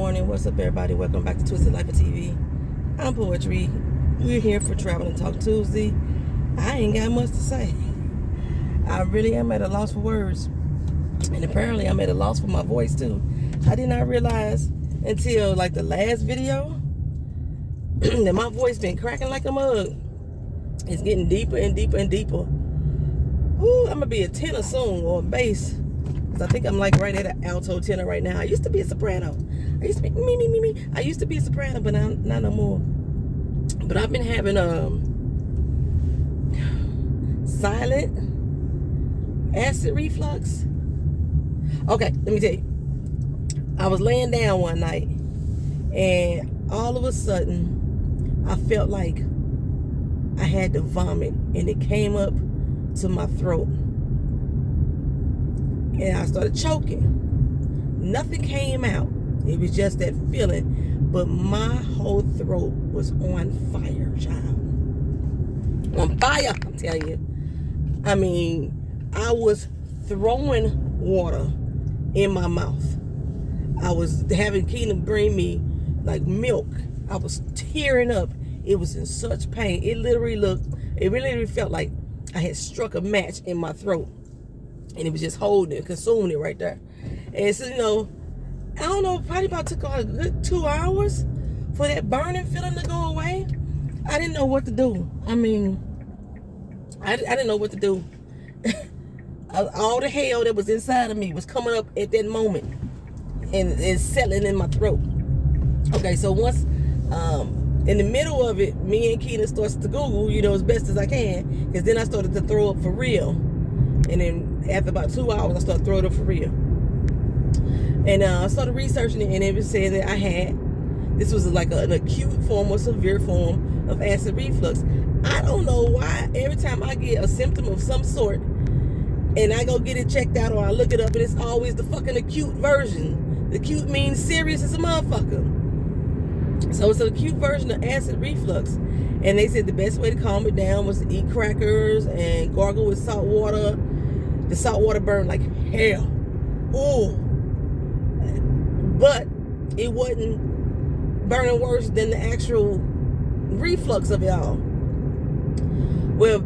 morning. What's up, everybody? Welcome back to Twisted Life of TV. I'm Poetry. We're here for Travel and Talk Tuesday. I ain't got much to say. I really am at a loss for words. And apparently I'm at a loss for my voice too. I did not realize until like the last video that my voice been cracking like a mug. It's getting deeper and deeper and deeper. Ooh, I'm gonna be a tenor soon, or a bass. I think I'm like right at an alto tenor right now. I used to be a soprano. I used to be me. I used to be a soprano, but not no more. But I've been having silent acid reflux. Okay, let me tell you. I was laying down one night, and all of a sudden, I felt like I had to vomit, and it came up to my throat. And I started choking. Nothing came out. It was just that feeling. But my whole throat was on fire, child. On fire, I'm telling you. I mean, I was throwing water in my mouth. I was having Keenan bring me like milk. I was tearing up. It was in such pain. It literally felt like I had struck a match in my throat. And it was just holding it, consuming it right there. And so, I don't know, probably about took a good 2 hours for that burning feeling to go away. I didn't know what to do. I mean, I didn't know what to do. All the hell that was inside of me was coming up at that moment and settling in my throat. Okay, so once in the middle of it, me and Keena starts to Google, as best as I can, because then I started to throw up for real. And then after about 2 hours, I started throwing up for real. And I started researching it, and it was saying that this was like an acute form or severe form of acid reflux. I don't know why every time I get a symptom of some sort, and I go get it checked out, or I look it up, and it's always the fucking acute version. The acute means serious as a motherfucker. So it's an acute version of acid reflux. And they said the best way to calm it down was to eat crackers and gargle with salt water. The salt water burned like hell. Ooh. But it wasn't burning worse than the actual reflux of it all. Well,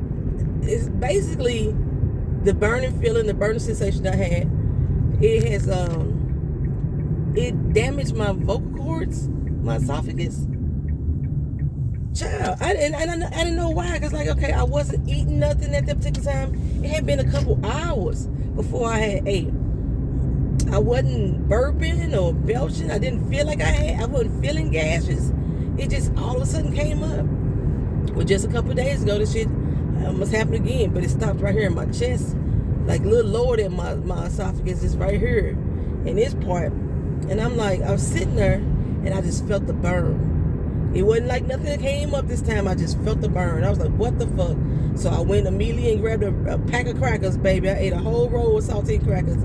it's basically the burning feeling, the burning sensation I had. It has it damaged my vocal cords, my esophagus. Child, I didn't know why. Because, I wasn't eating nothing at that particular time. It had been a couple hours before I had ate. I wasn't burping or belching. I didn't feel like I wasn't feeling gases. It just all of a sudden came up. Well, just a couple of days ago, this shit almost happened again. But it stopped right here in my chest. Like, a little lower than my esophagus is right here in this part. And I'm like, I was sitting there, and I just felt the burn. It wasn't like nothing that came up this time. I just felt the burn. I was like, what the fuck? So I went immediately and grabbed a pack of crackers, baby. I ate a whole roll of saltine crackers.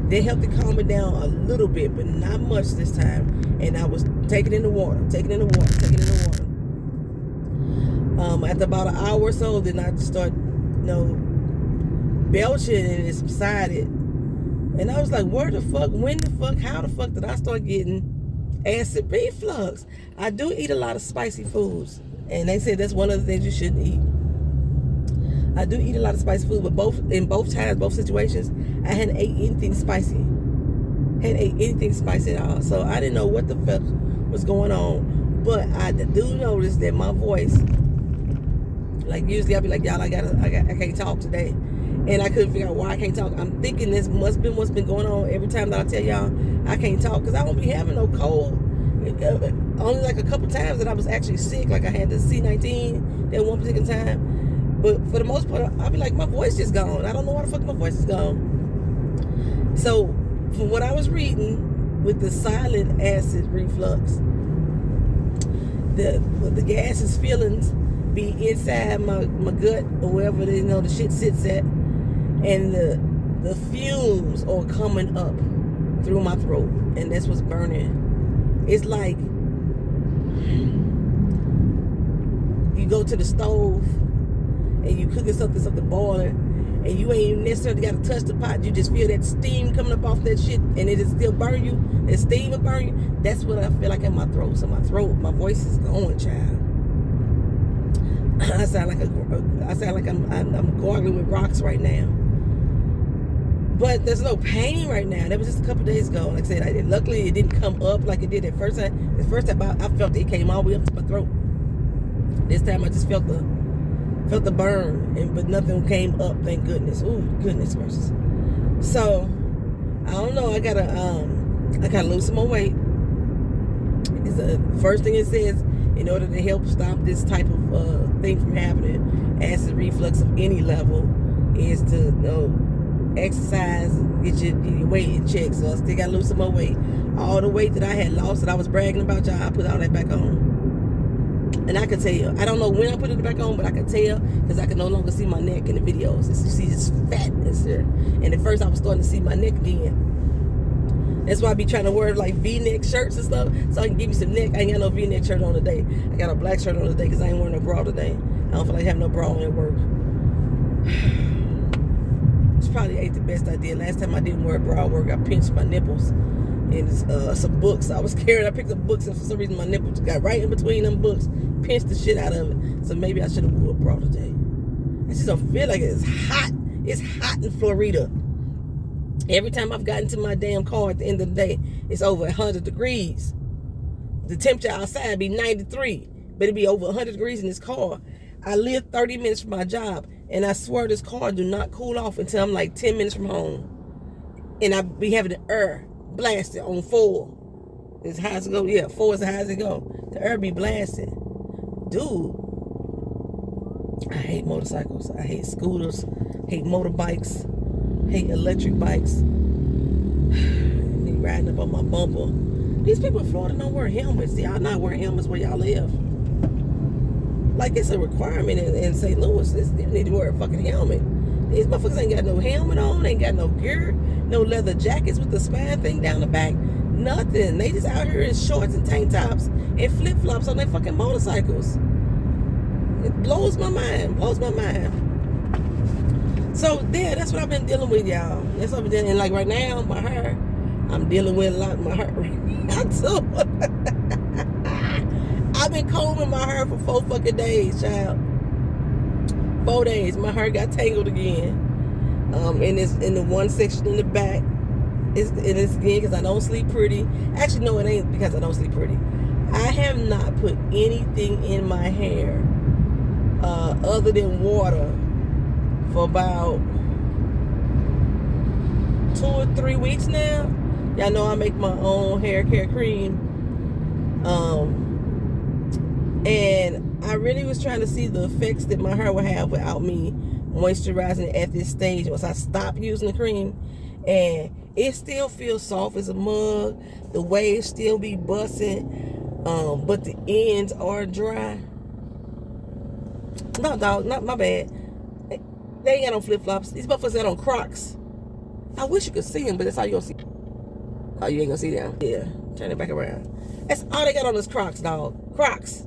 They helped to calm it down a little bit, but not much this time. And I was taking in the water. After about an hour or so, then I just started, belching, and it subsided. And I was like, when the fuck, how the fuck did I start getting acid reflux? I do eat a lot of spicy foods, and they say that's one of the things you shouldn't eat. I do eat a lot of spicy food, but both situations, I hadn't ate anything spicy. At all. So I didn't know what the fuck was going on. But I do notice that my voice, like usually I'll be like, y'all, I can't talk today. And I couldn't figure out why I can't talk. I'm thinking this must been what's been going on every time that I tell y'all I can't talk, because I don't be having no cold. Only like a couple times that I was actually sick, like I had the C19 that one particular time. But for the most part, I'll be like, my voice just gone. I don't know why the fuck my voice is gone. So from what I was reading with the silent acid reflux, the gases feelings be inside my gut or wherever the shit sits at, and the fumes are coming up through my throat, and that's what's burning. It's like you go to the stove and you cooking something boiling, and you ain't even necessarily got to touch the pot. You just feel that steam coming up off that shit, and it is still burn you. That steam will burn you. That's what I feel like in my throat. So my voice is going, child. I sound like I'm gargling with rocks right now. But there's no pain right now. That was just a couple days ago. Like I said, luckily it didn't come up like it did that first time. The first time I felt it came all the way up to my throat. This time I just felt the burn, but nothing came up. Thank goodness. Ooh, goodness gracious. So I don't know. I gotta lose some more weight. It's the first thing it says, in order to help stop this type of thing from happening, acid reflux of any level, is to exercise, get your weight in check. So I still got to lose some more weight. All the weight that I had lost that I was bragging about, y'all, I put all that back on. And I can tell. I don't know when I put it back on, but I can tell because I can no longer see my neck in the videos. You see this fatness there. And at first I was starting to see my neck again. That's why I be trying to wear like V-neck shirts and stuff so I can give you some neck. I ain't got no V-neck shirt on today. I got a black shirt on today because I ain't wearing no bra today. I don't feel like having no bra on at work. It's probably ain't the best idea. Last time I didn't wear a bra at work, I pinched my nipples and some books I was carrying. I picked up books and for some reason my nipples got right in between them books, pinched the shit out of it. So maybe I should have wore a bra today. I just don't feel like it. It's hot. It's hot in Florida. Every time I've gotten to my damn car at the end of the day, it's over 100 degrees. The temperature outside be 93, but it'd be over 100 degrees in this car. I live 30 minutes from my job, and I swear this car do not cool off until I'm like 10 minutes from home. And I be having the air blasted on 4. As high as it go. Yeah, 4 is as high as it go. The air be blasting. Dude, I hate motorcycles. I hate scooters. Hate motorbikes. Hate electric bikes. They riding up on my bumper. These people in Florida don't wear helmets. Y'all not wearing helmets where y'all live. Like it's a requirement in St. Louis. You need to wear a fucking helmet. These motherfuckers ain't got no helmet on. Ain't got no gear. No leather jackets with the spine thing down the back. Nothing. They just out here in shorts and tank tops and flip-flops on their fucking motorcycles. It blows my mind. Blows my mind. So, yeah, that's what I've been dealing with, y'all. That's what I've been dealing with. And, like, right now, my hair, I'm dealing with a lot of my hair right now, too. I've been combing my hair for 4 fucking days, child. 4 days. My hair got tangled again. And it's in the one section in the back. It's again because I don't sleep pretty. Actually, no, it ain't because I don't sleep pretty. I have not put anything in my hair other than water for about 2 or 3 weeks now. Y'all know I make my own hair care cream. And I really was trying to see the effects that my hair would have without me moisturizing it at this stage once I stop using the cream. And it still feels soft as a mug. The waves still be busting. But the ends are dry. No, dog, not my bad. They ain't got no flip-flops. These motherfuckers got on Crocs. I wish you could see them, but that's all you gonna see. Oh, you ain't gonna see them? Yeah. Turn it back around. That's all they got on is Crocs, dog. Crocs.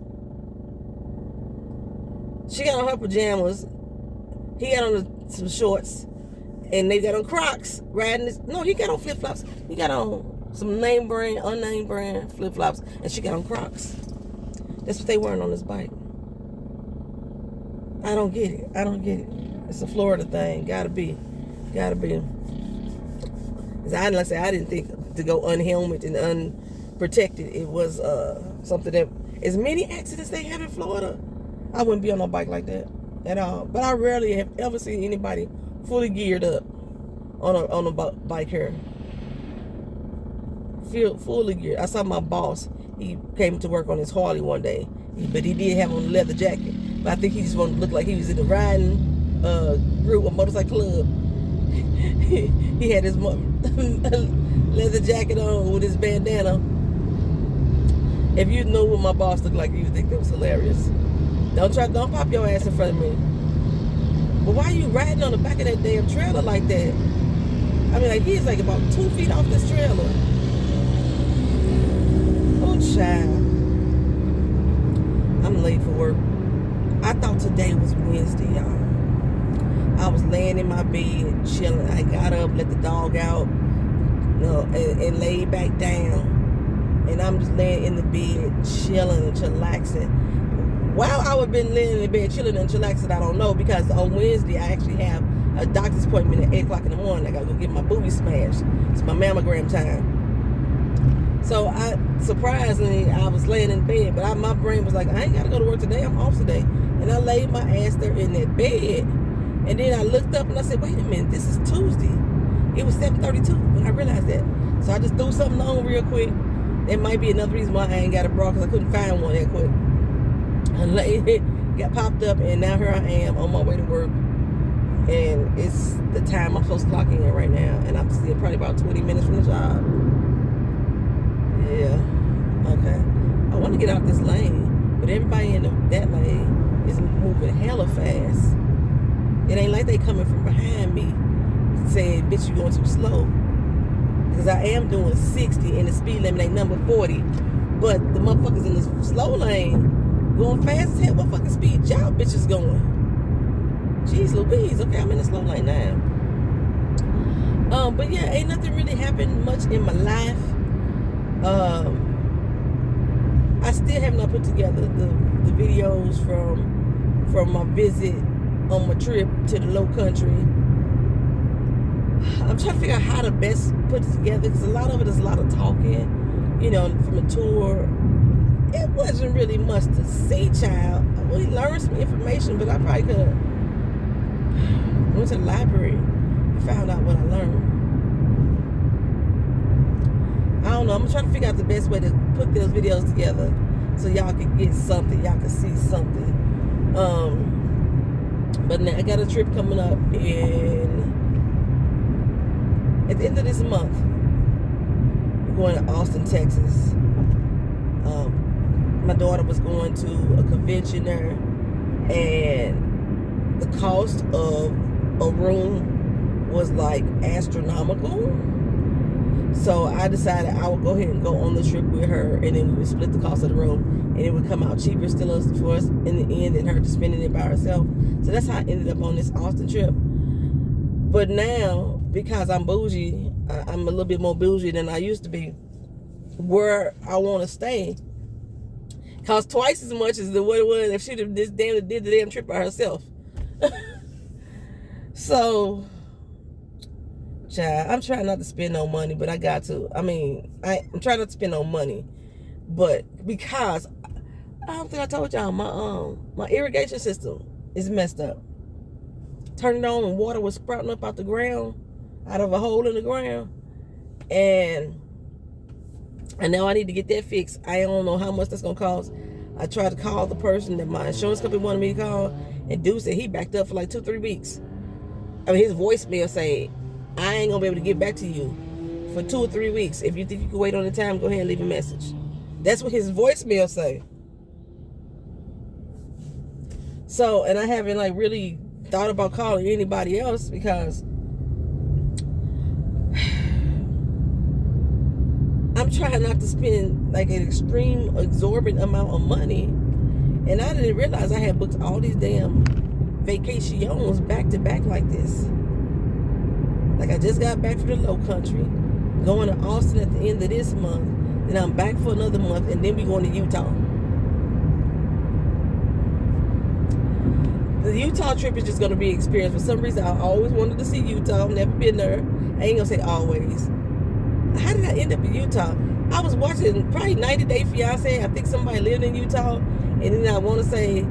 She got on her pajamas. He got on some shorts. And they got on Crocs. Riding this. No, he got on flip-flops. He got on some name brand, unnamed brand flip-flops. And she got on Crocs. That's what they wearing on this bike. I don't get it. I don't get it. It's a Florida thing. Gotta be. Gotta be. Like I said, I didn't think to go unhelmeted and unprotected. It was something that, as many accidents they have in Florida, I wouldn't be on no bike like that at all. But I rarely have ever seen anybody fully geared up on a bike here. Fully geared. I saw my boss. He came to work on his Harley one day, but he did have on a leather jacket. But I think he just wanted to look like he was in the riding group, a motorcycle club. He had his leather jacket on with his bandana. If you know what my boss looked like, you would think that was hilarious. Don't pop your ass in front of me. But why are you riding on the back of that damn trailer like that? I mean, like, he's like about 2 feet off this trailer. Oh, child. I'm late for work. I thought today was Wednesday, y'all. I was laying in my bed, chilling. I got up, let the dog out, and laid back down. And I'm just laying in the bed, chilling and chillaxing. While I would been laying in the bed, chilling and chillaxing, I don't know, because on Wednesday, I actually have a doctor's appointment at 8 o'clock in the morning. I gotta go get my boobies smashed. It's my mammogram time. So surprisingly, I was laying in bed, but my brain was like, I ain't gotta go to work today. I'm off today. And I laid my ass there in that bed. And then I looked up and I said, wait a minute, this is Tuesday. It was 7:32 when I realized that. So I just threw something on real quick. That might be another reason why I ain't got a bra, because I couldn't find one that quick. And it got popped up, and now here I am on my way to work. And it's the time I'm supposed to clock in right now. And I'm still probably about 20 minutes from the job. Yeah, okay. I want to get out this lane, but everybody in that lane is moving hella fast. It ain't like they coming from behind me saying, bitch, you going too slow. Because I am doing 60 and the speed limit ain't number 40. But the motherfuckers in the slow lane going fast as hell. What fucking speed y'all bitches going? Jeez Louise. Okay, I'm in the slow lane now. But yeah, ain't nothing really happened much in my life. I still have not put together the videos from my visit on my trip to the low country. I'm trying to figure out how to best put it together, because a lot of it is a lot of talking, from a tour. It wasn't really much to see, child. I really learned some information, but I probably could have went to the library and found out what I learned. I don't know. I'm trying to figure out the best way to put those videos together so y'all can get something. Y'all can see something. But now I got a trip coming up at the end of this month. We're going to Austin, Texas. My daughter was going to a convention there, and the cost of a room was like astronomical. So I decided I would go ahead and go on the trip with her, and then we would split the cost of the room, and it would come out cheaper still for us in the end than her just spending it by herself. So that's how I ended up on this Austin trip. But now, because I'm bougie, I'm a little bit more bougie than I used to be, where I want to stay costs twice as much as what it was if she did the damn trip by herself. So, child, I'm trying not to spend no money, but I got to. I mean, I'm trying not to spend no money, but because I don't think I told y'all my irrigation system is messed up. Turned it on and water was sprouting up out the ground, out of a hole in the ground, and now I need to get that fixed. I don't know how much that's gonna cost. I tried to call the person that my insurance company wanted me to call, and dude said he backed up for like 2-3 weeks. I mean, his voicemail saying, I ain't gonna be able to get back to you for 2 or 3 weeks. If you think you can wait on the time, go ahead and leave a message. That's what his voicemail say. So, and I haven't like really thought about calling anybody else, because I'm trying not to spend like an extreme exorbitant amount of money. And I didn't realize I had booked all these damn vacations back to back like this. Like, I just got back from the low country, going to Austin at the end of this month, then I'm back for another month, and then we going to Utah. The Utah trip is just going to be an experience. For some reason, I always wanted to see Utah. I've never been there. I ain't going to say always. How did I end up in Utah? I was watching probably 90 Day Fiance. I think somebody lived in Utah. And then I want to say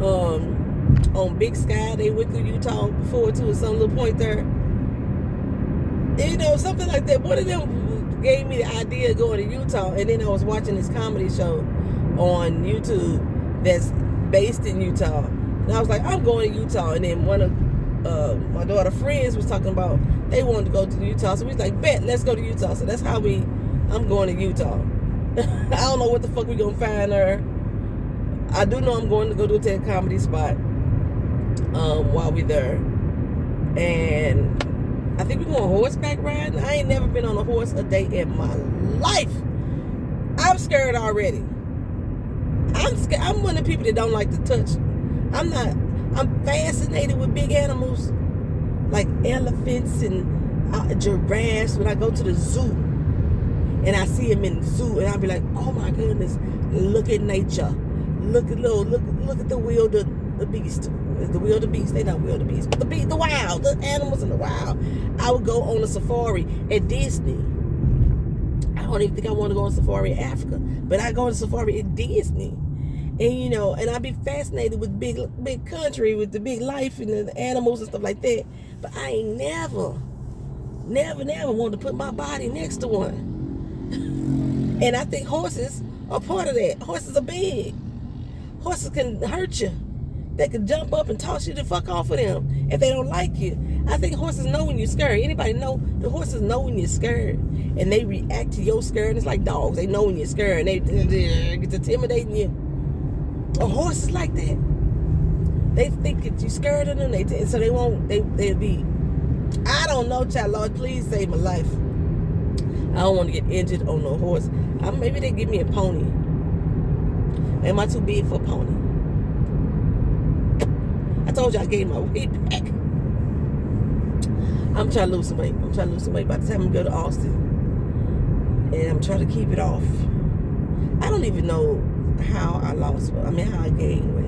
on Big Sky, they went through Utah before too, at some little point there. Something like that. One of them gave me the idea of going to Utah. And then I was watching this comedy show on YouTube that's based in Utah. And I was like, I'm going to Utah. And then one of my daughter's friends was talking about they wanted to go to Utah. So we was like, bet, let's go to Utah. So that's how I'm going to Utah. I don't know what the fuck we gonna find there. I do know I'm going to go to a TED comedy spot while we're there. And I think we're going horseback riding. I ain't never been on a horse a day in my life. I'm scared already. I'm scared. I'm one of the people that don't like to touch. I'm not I'm fascinated with big animals like elephants and giraffes. When I go to the zoo and I see them in the zoo, and I'll be like, oh my goodness, look at nature. Look at the wildebeest. The wildebeest, they not wildebeest, but the wild, the animals in the wild. I would go on a safari at Disney. I don't even think I want to go on safari in Africa, but I go on safari at Disney. And and I'd be fascinated with big country, with the big life and the animals and stuff like that. But I ain't never wanted to put my body next to one. And I think horses are part of that. Horses are big. Horses can hurt you. They can jump up and toss you the fuck off of them if they don't like you. I think horses know when you're scared. Anybody know? The horses know when you're scared. And they react to your scared. It's like dogs. They know when you're scared. And they get intimidating you. A horse is like that. They think that you're scared of them. So they won't. They'll be. I don't know, child. Lord, please save my life. I don't want to get injured on no horse. Maybe they give me a pony. Am I too big for a pony? I told you I gained my weight back. I'm trying to lose some weight. By the time we go to Austin. And I'm trying to keep it off. I don't even know how I lost weight. How I gained weight.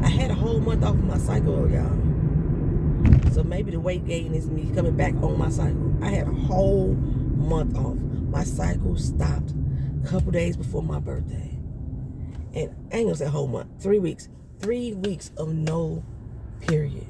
I had a whole month off of my cycle, y'all. So maybe the weight gain is me coming back on my cycle. I had a whole month off. My cycle stopped a couple days before my birthday. And I ain't gonna say a whole month. 3 weeks. 3 weeks of no period.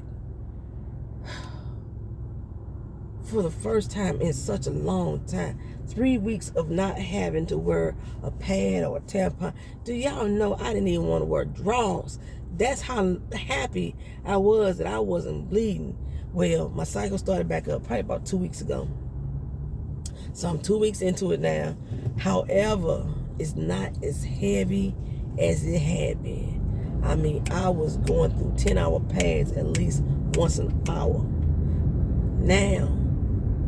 For the first time in such a long time. 3 weeks of not having to wear a pad or a tampon. Do y'all know I didn't even want to wear drawers? That's how happy I was that I wasn't bleeding. Well, my cycle started back up probably about 2 weeks ago. So I'm 2 weeks into it now. However, it's not as heavy as it had been. I was going through 10-hour pads at least once an hour. Now,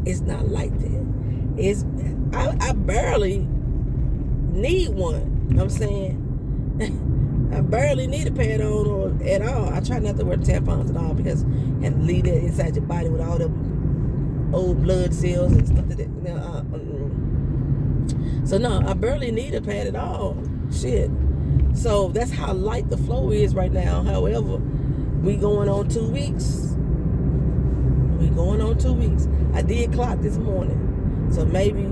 it's not like that. I barely need one. You know what I'm saying? I barely need a pad on or at all. I try not to wear tampons at all because you have to leave that inside your body with all them old blood cells and stuff like that. So no, I barely need a pad at all. Shit. So that's how light the flow is right now. However, we going on 2 weeks. I did clock this morning. So maybe,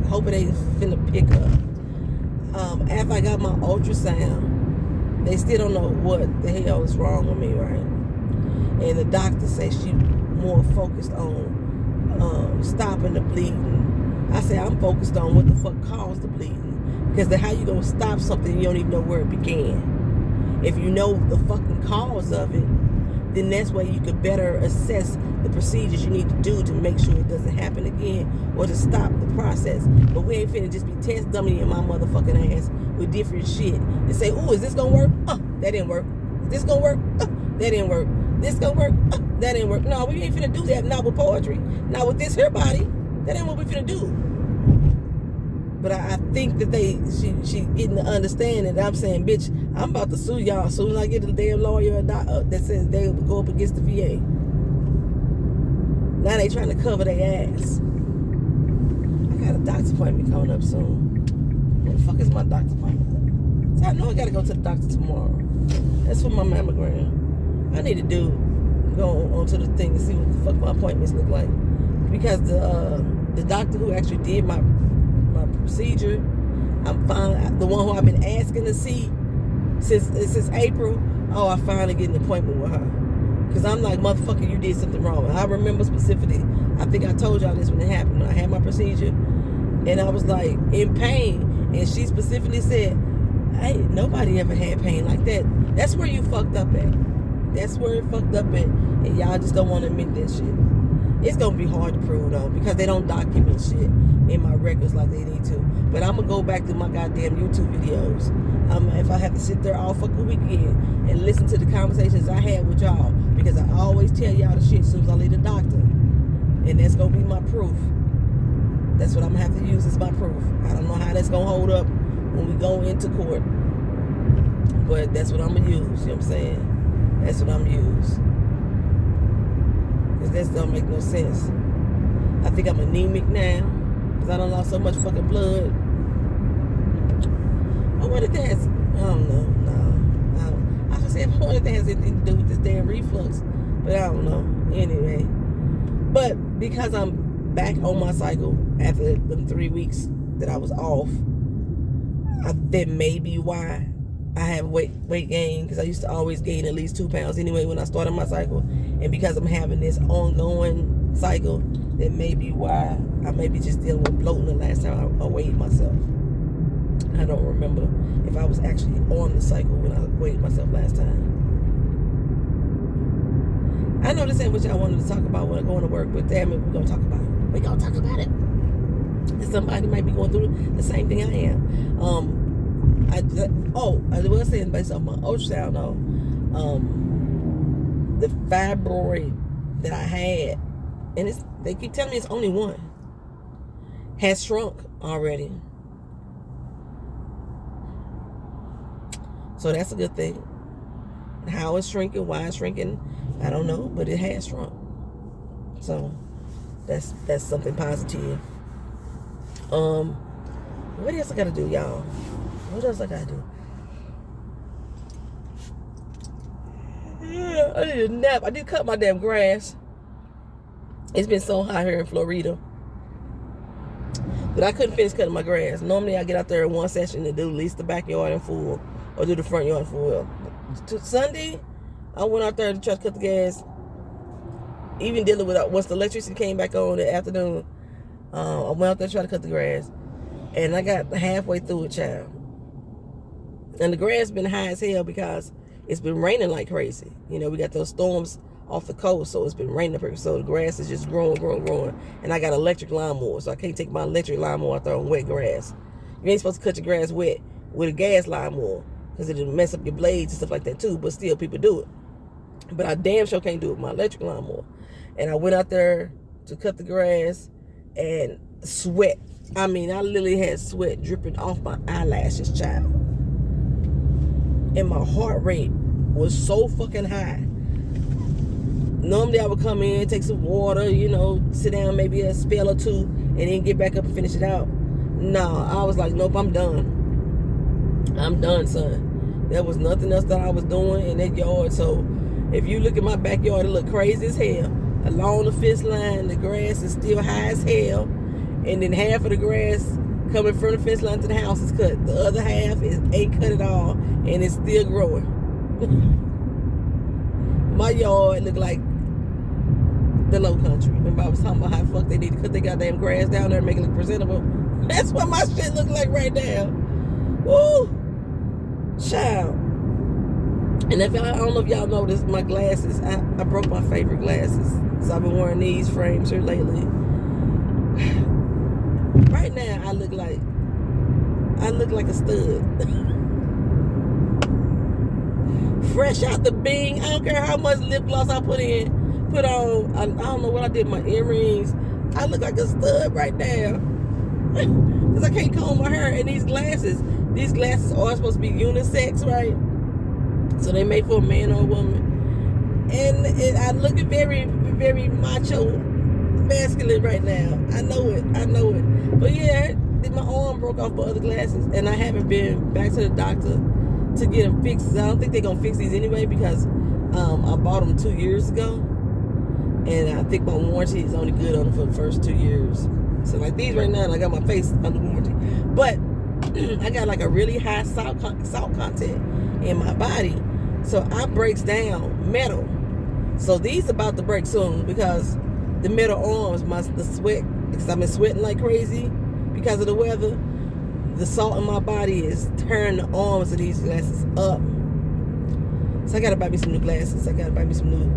I hope it ain't finna pick up. After I got my ultrasound, they still don't know what the hell is wrong with me, right? And the doctor says she more focused on stopping the bleeding. I say I'm focused on what the fuck caused the bleeding. Because how you gonna stop something you don't even know where it began? If you know the fucking cause of it, then that's where you could better assess the procedures you need to do to make sure it doesn't happen again or to stop the process. But we ain't finna just be test dummy in my motherfucking ass with different shit and say, oh, is this gonna work? That didn't work. Is this gonna work? That didn't work. This gonna work? That didn't work. No, we ain't finna do that. Not with poetry. Not with this here body. That ain't what we finna do. But I think that she getting the understanding that I'm saying, bitch, I'm about to sue y'all as soon as I get a damn lawyer that says they will go up against the VA. Now they trying to cover their ass. I got a doctor's appointment coming up soon. Where the fuck is my doctor's appointment? So I know I gotta go to the doctor tomorrow. That's for my mammogram. I need to go onto the thing and see what the fuck my appointments look like. Because the doctor who actually did my procedure, I'm fine. The one who I've been asking to see since April. Oh, I finally get an appointment with her. Because I'm like, motherfucker, you did something wrong. I remember specifically, I think I told y'all this when it happened, when I had my procedure. And I was like, in pain. And she specifically said, hey, nobody ever had pain like that. That's where you fucked up at. That's where it fucked up at. And y'all just don't want to admit that shit. It's going to be hard to prove, though, because they don't document shit in my records like they need to. But I'm going to go back to my goddamn YouTube videos. If I have to sit there all fucking weekend and listen to the conversations I had with y'all, because I always tell y'all the shit as soon as I leave the doctor. And that's going to be my proof. That's what I'm gonna have to use as my proof. I don't know how that's gonna hold up when we go into court, but that's what I'm gonna use. You know what I'm saying? That's what I'm gonna use. Cause that don't make no sense. I think I'm anemic now, cause I done lost so much fucking blood. I wonder if that has, I don't know. No, I don't. I was gonna say, I wonder if that has anything to do with this damn reflux, but I don't know. Anyway, but because I'm back on my cycle after them 3 weeks that I was off, that may be why I have weight gain, because I used to always gain at least 2 pounds anyway when I started my cycle, and because I'm having this ongoing cycle, that may be why I may be just dealing with bloating the last time I weighed myself. I don't remember if I was actually on the cycle when I weighed myself last time. I know this ain't what y'all wanted to talk about when I go to work, but damn it, we're gonna talk about it. We're gonna talk about it. Somebody might be going through the same thing I am. I was saying based on my ultrasound though, the fibroid that I had, and they keep telling me it's only one, has shrunk already. So that's a good thing. How it's shrinking, why it's shrinking, I don't know, but it has shrunk. So that's something positive. What else I gotta do, y'all? What else I gotta do? Yeah, I need a nap. I did cut my damn grass. It's been so hot here in Florida. But I couldn't finish cutting my grass. Normally I get out there in one session and do at least the backyard in full, or do the front yard in full. Sunday, I went out there to try to cut the grass. Even dealing with once the electricity came back on in the afternoon, I went out there to try to cut the grass, and I got halfway through it, child. And the grass been high as hell because it's been raining like crazy. You know, we got those storms off the coast, so it's been raining up here. So the grass is just growing. And I got an electric lawnmower, so I can't take my electric lawnmower out there on wet grass. You ain't supposed to cut your grass wet with a gas lawnmower, because it'll mess up your blades and stuff like that too, but still people do it. But I damn sure can't do it with my electric lawnmower. And I went out there to cut the grass and sweat. I mean, I literally had sweat dripping off my eyelashes, child. And my heart rate was so fucking high. Normally I would come in, take some water, you know, sit down maybe a spell or two, and then get back up and finish it out. No, I was like, nope, I'm done. I'm done, son. There was nothing else that I was doing in that yard. So if you look at my backyard, it look crazy as hell. Along the fence line, the grass is still high as hell. And then half of the grass coming from the fence line to the house is cut. The other half ain't cut at all, and it's still growing. My yard look like the low country. Remember I was talking about how fuck they need to cut their goddamn grass down there and make it look presentable? That's what my shit look like right now. Woo! Child. And I don't know if y'all noticed my glasses. I broke my favorite glasses. So I've been wearing these frames here lately. Right now I look like a stud. Fresh out the bing. I don't care how much lip gloss I put on. I don't know what I did with my earrings. I look like a stud right now. Because I can't comb my hair. And these glasses are supposed to be unisex, right? So they made for a man or a woman. And I look very, very macho, masculine right now. I know it. But yeah, my arm broke off my other glasses. And I haven't been back to the doctor to get them fixed. I don't think they're going to fix these anyway, because I bought them 2 years ago. And I think my warranty is only good on them for the first 2 years. So like these right now, I got my face under warranty. But I got like a really high salt content in my body. So I breaks down metal. So these about to break soon, because the metal arms, the sweat, because I've been sweating like crazy because of the weather. The salt in my body is turning the arms of these glasses up. So I gotta buy me some new glasses. I gotta buy me some new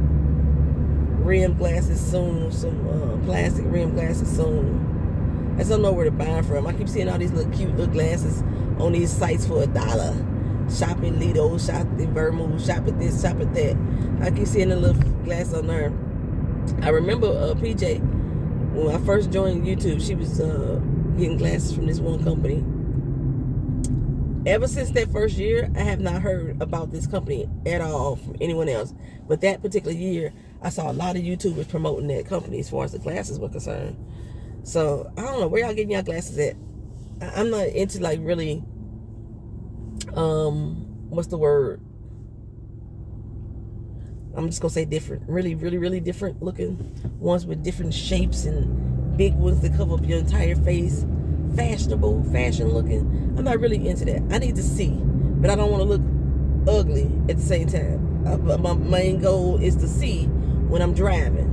rim glasses soon, some plastic rim glasses soon. I just don't know where to buy them from. I keep seeing all these little cute little glasses on these sites for $1. Shop at Lido, shop at Vermouth, shop at this, shop at that. I keep seeing the little glasses on there. I remember PJ when I first joined YouTube, she was getting glasses from this one company. Ever since that first year, I have not heard about this company at all from anyone else. But that particular year, I saw a lot of YouTubers promoting that company as far as the glasses were concerned. So, I don't know, where y'all getting y'all glasses at? I'm not into like really, what's the word? I'm just gonna say different. Really, really, really different looking ones with different shapes and big ones that cover up your entire face. Fashionable, fashion looking. I'm not really into that. I need to see, but I don't want to look ugly at the same time. My main goal is to see when I'm driving.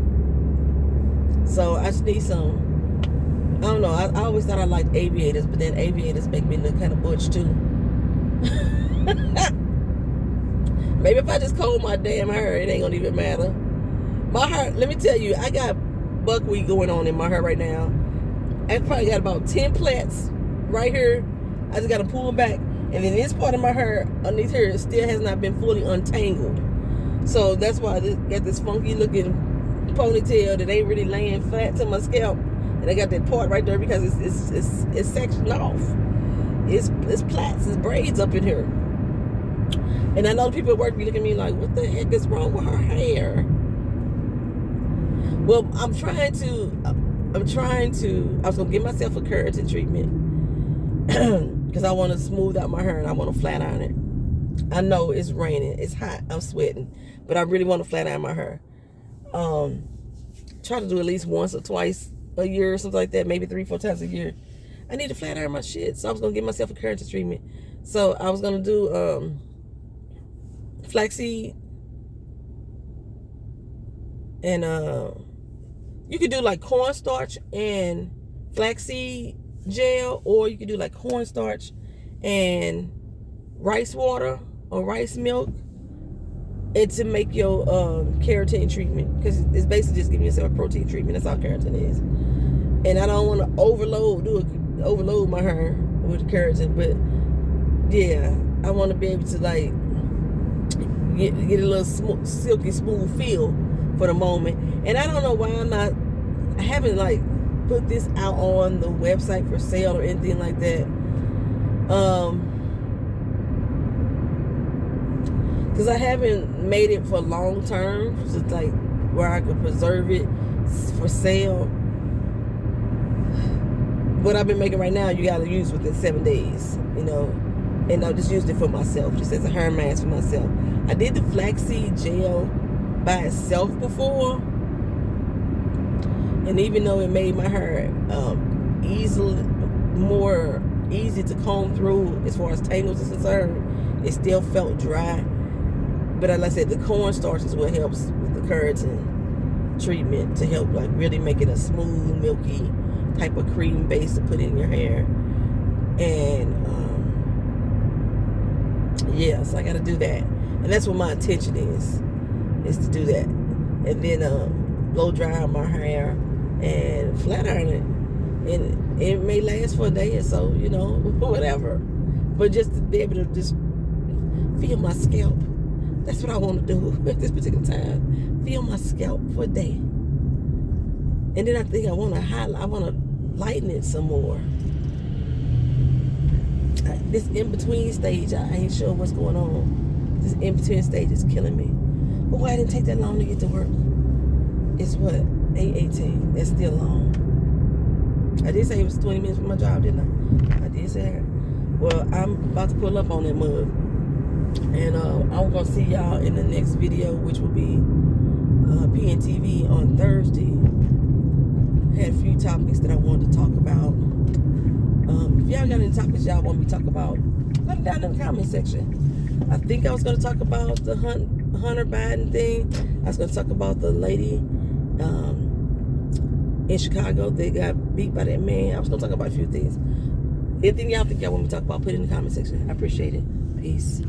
So I just need some. I don't know. I always thought I liked aviators, but then aviators make me look kind of butch too. Maybe if I just comb my damn hair, it ain't gonna even matter. My hair, let me tell you, I got buckwheat going on in my hair right now. I probably got about 10 plaits right here. I just got to pull them back. And then this part of my hair, underneath here, still has not been fully untangled. So that's why I got this funky looking ponytail that ain't really laying flat to my scalp. And I got that part right there because it's sectioned off. It's plaits, it's braids up in here. And I know people at work be looking at me like, what the heck is wrong with her hair? Well, I was going to give myself a keratin treatment because I want to smooth out my hair and I want to flat iron it. I know it's raining, it's hot, I'm sweating, but I really want to flat iron my hair. Try to do at least once or twice a year or something like that, maybe 3-4 times a year. I need to flat iron my shit, so I was going to give myself a keratin treatment. So I was going to do flaxseed and you could do like cornstarch and flaxseed gel, or you could do like cornstarch and rice water or rice milk, and to make your keratin treatment, because it's basically just giving yourself a protein treatment. That's all keratin is. And I don't want to overload my hair with keratin, but yeah, I want to be able to like get a little silky smooth feel for the moment. And I don't know why I haven't like put this out on the website for sale or anything like that. Because I haven't made it for long term, just like where I could preserve it for sale. What I've been making right now, you gotta use within 7 days, you know. And I just used it for myself, just as a hair mask for myself. I did the flaxseed gel by itself before, and even though it made my hair more easy to comb through as far as tangles is concerned, it still felt dry. But like I said, the cornstarch is what helps with the keratin treatment to help like really make it a smooth, milky type of cream base to put in your hair. And yeah, so I got to do that, and that's what my intention is to do that, and then blow dry out my hair and flat iron it, and it may last for a day or so, you know, whatever, but just to be able to just feel my scalp. That's what I want to do at this particular time. Feel my scalp for a day, and then I think I want to lighten it some more. This in-between stage, I ain't sure what's going on. This in-between stage is killing me. But why didn't take that long to get to work? It's what? 8:18. That's still long. I did say it was 20 minutes from my job, didn't I? I did say that. Well, I'm about to pull up on that mug. And I'm going to see y'all in the next video, which will be PNTV on Thursday. I had a few topics that I wanted to talk about. If y'all got any topics y'all want me to talk about, let them down in the comment section. I think I was going to talk about the Hunter Biden thing. I was going to talk about the lady in Chicago that got beat by that man. I was going to talk about a few things. Anything y'all think y'all want me to talk about, put it in the comment section. I appreciate it. Peace.